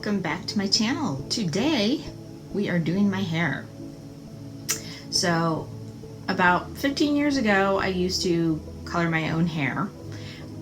welcome back to my channel. Today we are doing my hair. So about 15 years ago I used to color my own hair.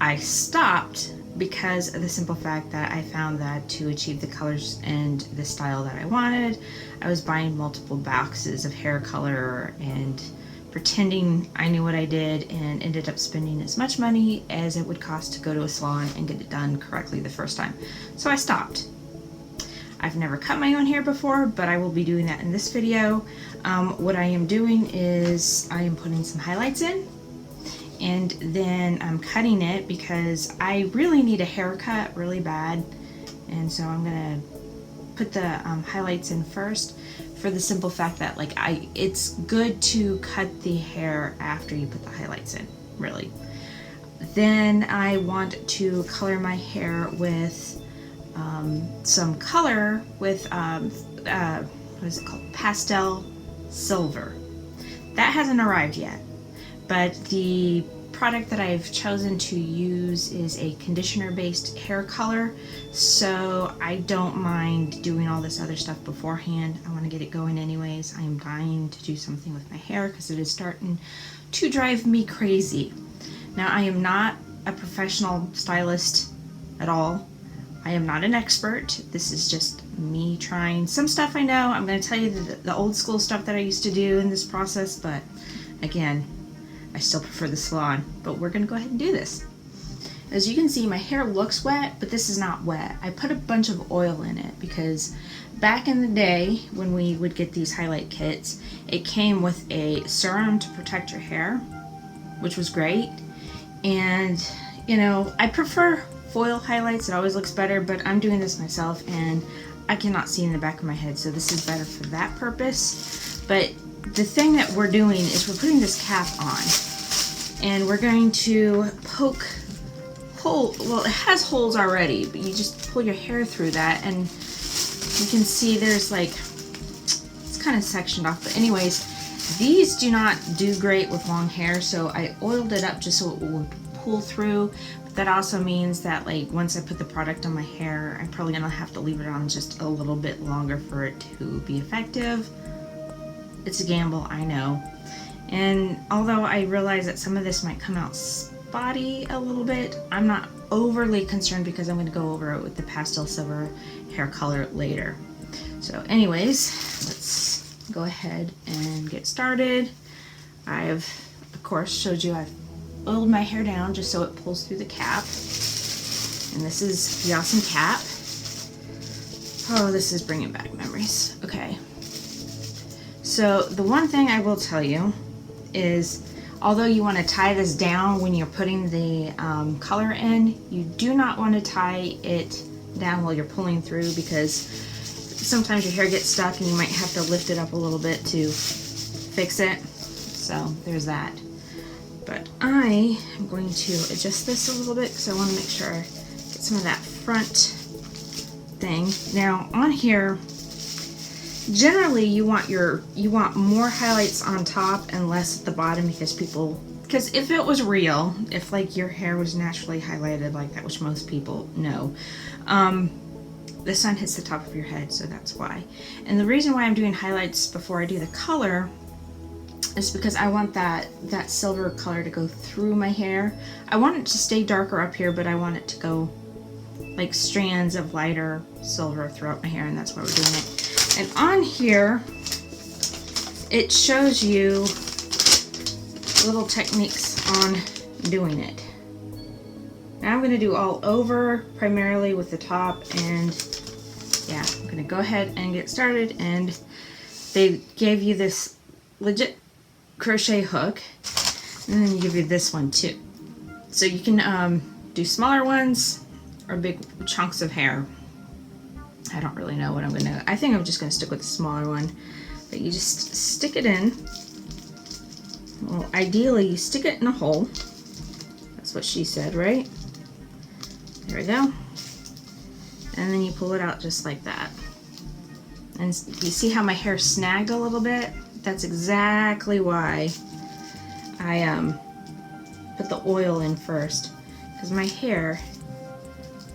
I stopped because of the simple fact that I found that to achieve the colors and the style that I wanted, I was buying multiple boxes of hair color and pretending I knew what I did, and ended up spending as much money as it would cost to go to a salon and get it done correctly the first time. So I stopped. I've never cut my own hair before, but I will be doing that in this video. What I am doing is I am putting some highlights in, and then I'm cutting it because I really need a haircut really bad, and so I'm gonna put the highlights in first, for the simple fact that it's good to cut the hair after you put the highlights in, really. Then I want to color my hair with some color with what is it called, pastel silver. That hasn't arrived yet, but the product that I've chosen to use is a conditioner based hair color, so I don't mind doing all this other stuff beforehand. I want to get it going anyways. I am dying to do something with my hair because it is starting to drive me crazy. Now, I am not a professional stylist at all. I am not an expert. This is just me trying some stuff I know. I'm going to tell you the old school stuff that I used to do in this process, but again, I still prefer the salon, but we're gonna go ahead and do this. As you can see, my hair looks wet, but this is not wet. I put a bunch of oil in it because back in the day when we would get these highlight kits, it came with a serum to protect your hair, which was great. And you know, I prefer foil highlights. It always looks better, but I'm doing this myself and I cannot see in the back of my head, so this is better for that purpose. But the thing that we're doing is we're putting this cap on, and we're going to poke hole. Well, it has holes already, but you just pull your hair through that, and you can see there's it's kind of sectioned off. But anyways, these do not do great with long hair, so I oiled it up just so it would pull through. But that also means that once I put the product on my hair, I'm probably gonna have to leave it on just a little bit longer for it to be effective. It's a gamble, I know. And although I realize that some of this might come out spotty a little bit, I'm not overly concerned because I'm going to go over it with the pastel silver hair color later. So anyways, let's go ahead and get started. I've, of course, showed you I've oiled my hair down just so it pulls through the cap. And this is the awesome cap. Oh, this is bringing back memories. Okay. So the one thing I will tell you is, although you want to tie this down when you're putting the color in, you do not want to tie it down while you're pulling through, because sometimes your hair gets stuck and you might have to lift it up a little bit to fix it. So there's that. But I am going to adjust this a little bit because I want to make sure I get some of that front thing. Now on here, generally you want more highlights on top and less at the bottom, because if it was real, if your hair was naturally highlighted like that, which most people know, the sun hits the top of your head, so that's why. And the reason why I'm doing highlights before I do the color is because I want that silver color to go through my hair. I want it to stay darker up here, but I want it to go like strands of lighter silver throughout my hair, and that's why we're doing it. And on here, it shows you little techniques on doing it. Now I'm going to do all over, primarily with the top, and yeah, I'm going to go ahead and get started. And they gave you this legit crochet hook, and then you give you this one too. So you can do smaller ones or big chunks of hair. I don't really know what I'm gonna, I think I'm just gonna stick with the smaller one. But you just stick it in. Well, ideally you stick it in a hole. That's what she said, right? There we go. And then you pull it out just like that. And you see how my hair snagged a little bit? That's exactly why I put the oil in first, because my hair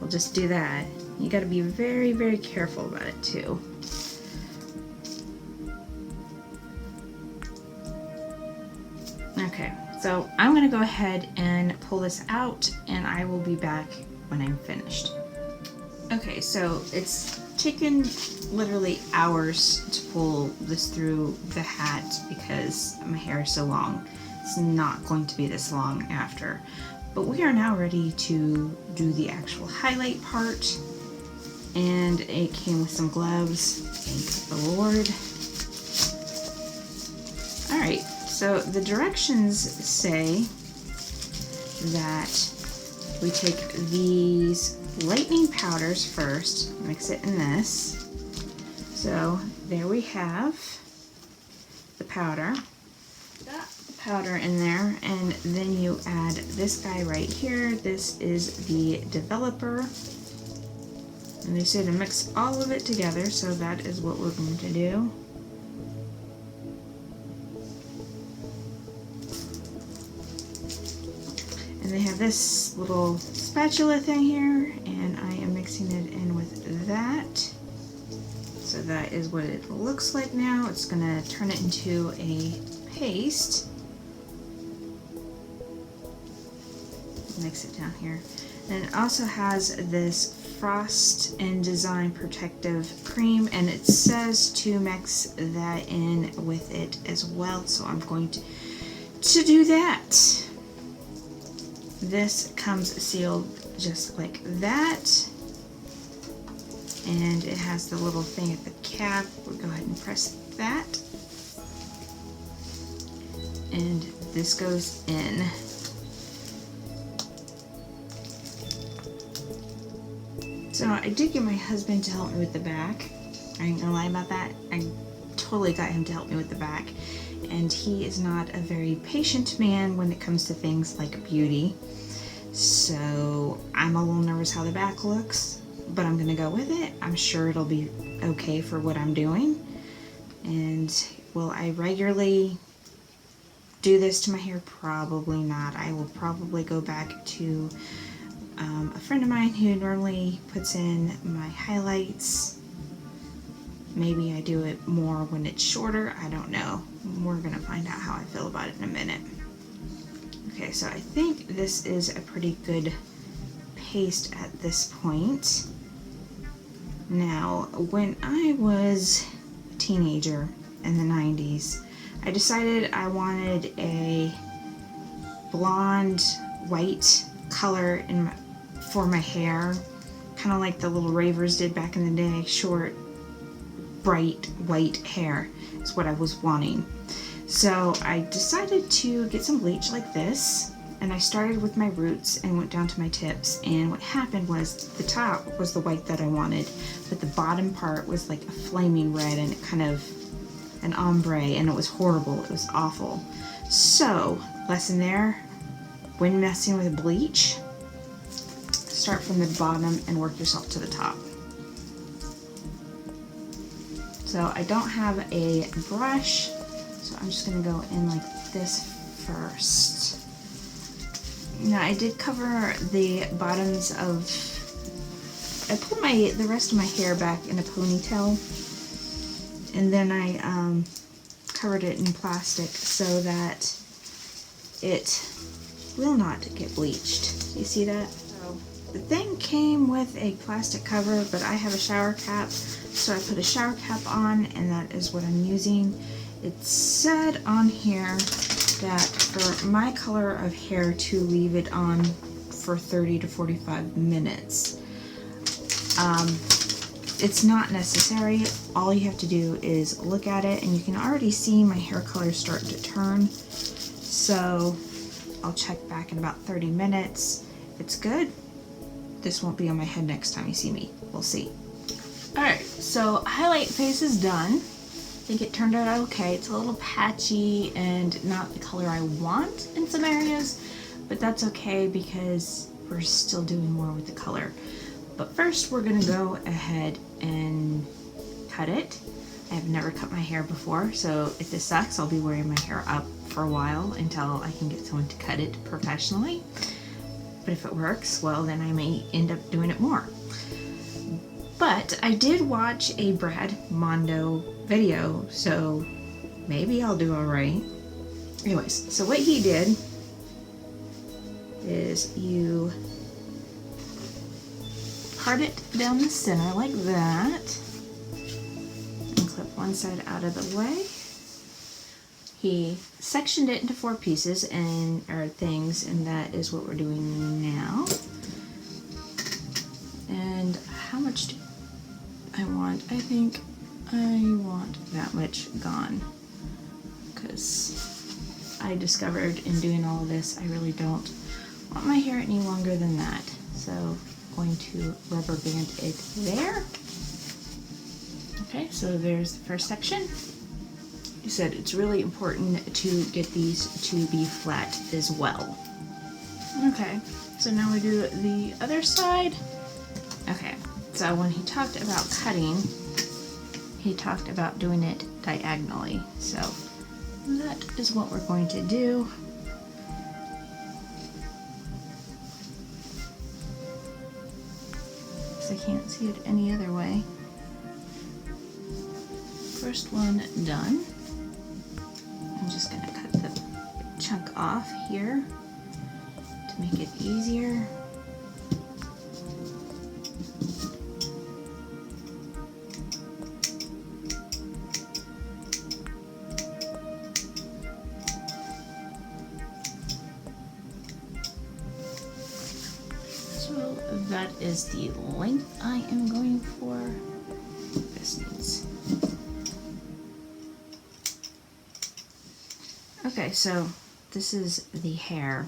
will just do that. You got to be very, very careful about it too. Okay, so I'm going to go ahead and pull this out, and I will be back when I'm finished. Okay, so it's taken literally hours to pull this through the hat because my hair is so long. It's not going to be this long after. But we are now ready to do the actual highlight part. And it came with some gloves, thank the Lord. Alright, so the directions say that we take these lightning powders first, mix it in this. So there we have the powder. Got the powder in there, and then you add this guy right here. This is the developer. And they say to mix all of it together, so that is what we're going to do. And they have this little spatula thing here, and I am mixing it in with that. So that is what it looks like now. It's going to turn it into a paste. Mix it down here. And it also has this Frost and Design Protective Cream, and it says to mix that in with it as well. So I'm going to do that. This comes sealed just like that, and it has the little thing at the cap. We'll go ahead and press that, and this goes in. So I did get my husband to help me with the back. I ain't gonna lie about that. I totally got him to help me with the back, and he is not a very patient man when it comes to things like beauty. So I'm a little nervous how the back looks, but I'm gonna go with it. I'm sure it'll be okay for what I'm doing. And will I regularly do this to my hair? Probably not. I will probably go back to a friend of mine who normally puts in my highlights. Maybe I do it more when it's shorter. I don't know. We're gonna find out how I feel about it in a minute. Okay, so I think this is a pretty good paste at this point. Now, when I was a teenager in the 90s, I decided I wanted a blonde white color for my hair, kind of like the little ravers did back in the day. Short, bright white hair is what I was wanting. So I decided to get some bleach like this, and I started with my roots and went down to my tips, and what happened was the top was the white that I wanted, but the bottom part was like a flaming red and it kind of an ombre, and it was horrible. It was awful. So, lesson there, when messing with bleach, start from the bottom and work yourself to the top. So I don't have a brush, so I'm just going to go in like this first. Now I did cover the bottoms of, I pulled the rest of my hair back in a ponytail, and then I covered it in plastic so that it will not get bleached. You see that? So the thing came with a plastic cover, but I have a shower cap, so I put a shower cap on, and that is what I'm using. It said on here that for my color of hair to leave it on for 30 to 45 minutes. It's not necessary. All you have to do is look at it, and you can already see my hair color start to turn. So I'll check back in about 30 minutes. If it's good, this won't be on my head next time you see me. We'll see. Alright, so highlight face is done. I think it turned out okay. It's a little patchy and not the color I want in some areas, but that's okay because we're still doing more with the color. But first we're gonna go ahead and cut it. I have never cut my hair before, so if this sucks, I'll be wearing my hair up for a while until I can get someone to cut it professionally. But if it works, well, then I may end up doing it more. But I did watch a Brad Mondo video, so maybe I'll do all right. Anyways, so what he did is you part it down the center like that and clip one side out of the way. He sectioned it into 4 pieces or things, and that is what we're doing now. And how much do I want? I think I want that much gone, because I discovered in doing all of this I really don't want my hair any longer than that. So I'm going to rubber band it there. Okay, so there's the first section. You said it's really important to get these to be flat as well. Okay, so now we do the other side. Okay, so when he talked about cutting, he talked about doing it diagonally. So that is what we're going to do. Because I can't see it any other way. First one done. I'm just going to cut the chunk off here to make it easier. So that is the length I am going for. This needs. Okay, so this is the hair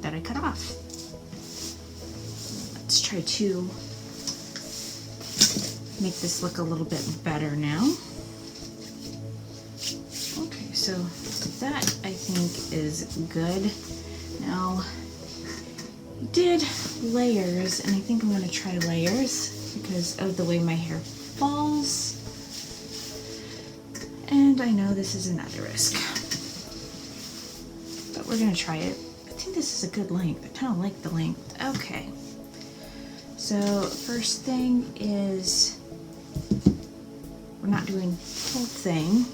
that I cut off. Let's try to make this look a little bit better now. Okay, so that I think is good. Now, I did layers, and I think I'm going to try layers because of the way my hair falls. And I know this is another risk, but we're gonna try it. I think this is a good length. I kind of like the length. Okay, so first thing is we're not doing the whole thing,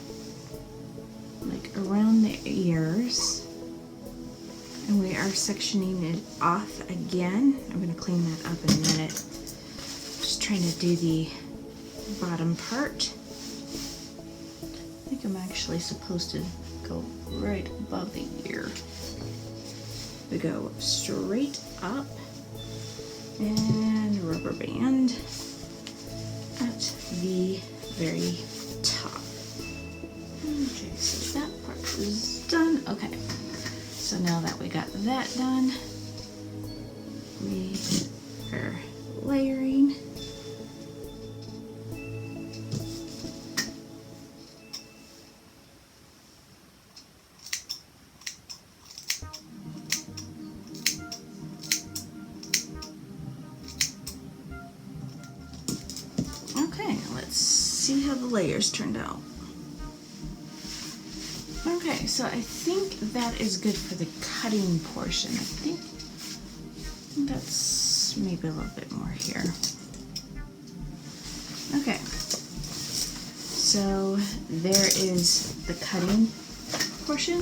like around the ears, and we are sectioning it off again. I'm gonna clean that up in a minute. Just trying to do the bottom part. I think I'm actually supposed to go right above the ear. We go straight up and rubber band at the very top. Okay, so that part is done. Okay, so now that we got that done, we are layering. See how the layers turned out. Okay, so I think that is good for the cutting portion. I think that's maybe a little bit more here. Okay, so there is the cutting portion.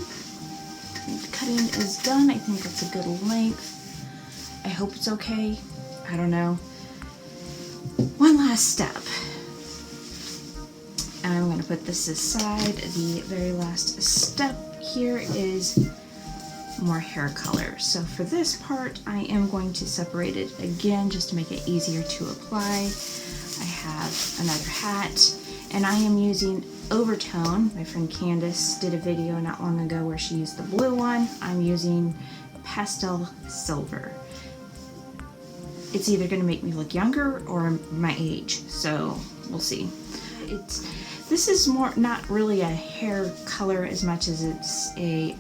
The cutting is done. I think that's a good length. I hope it's okay. I don't know. One last step. And I'm going to put this aside. The very last step here is more hair color. So for this part, I am going to separate it again just to make it easier to apply. I have another hat, and I am using Overtone. My friend Candace did a video not long ago where she used the blue one. I'm using Pastel Silver. It's either going to make me look younger or my age, so we'll see. This is more not really a hair color as much as it's a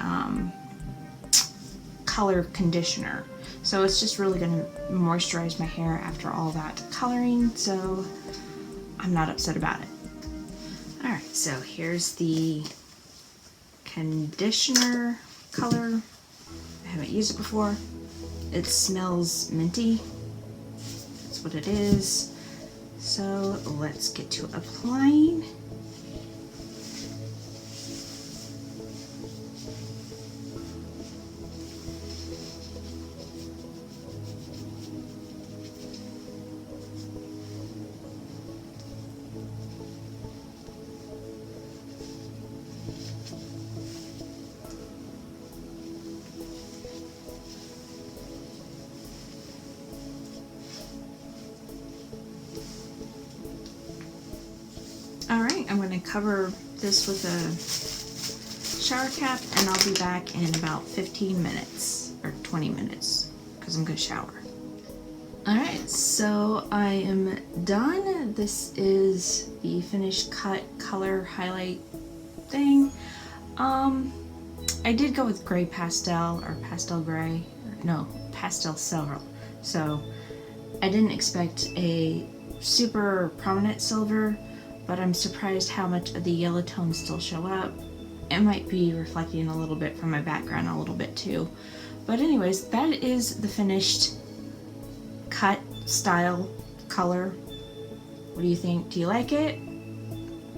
color conditioner. So it's just really going to moisturize my hair after all that coloring, so I'm not upset about it. Alright, so here's the conditioner color. I haven't used it before. It smells minty. That's what it is. So let's get to applying. Alright, I'm going to cover this with a shower cap and I'll be back in about 15 minutes or 20 minutes because I'm going to shower. Alright, so I am done. This is the finished cut color highlight thing. I did go with gray pastel or pastel gray, no, pastel silver. So I didn't expect a super prominent silver, but I'm surprised how much of the yellow tones still show up. It might be reflecting a little bit from my background a little bit too. But anyways, that is the finished cut style color. What do you think? Do you like it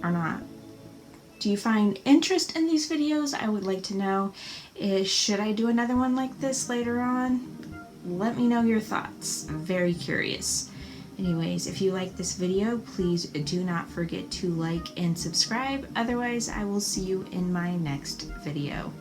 or not? Do you find interest in these videos? I would like to know. Should I do another one like this later on? Let me know your thoughts. I'm very curious. Anyways, if you like this video, please do not forget to like and subscribe. Otherwise, I will see you in my next video.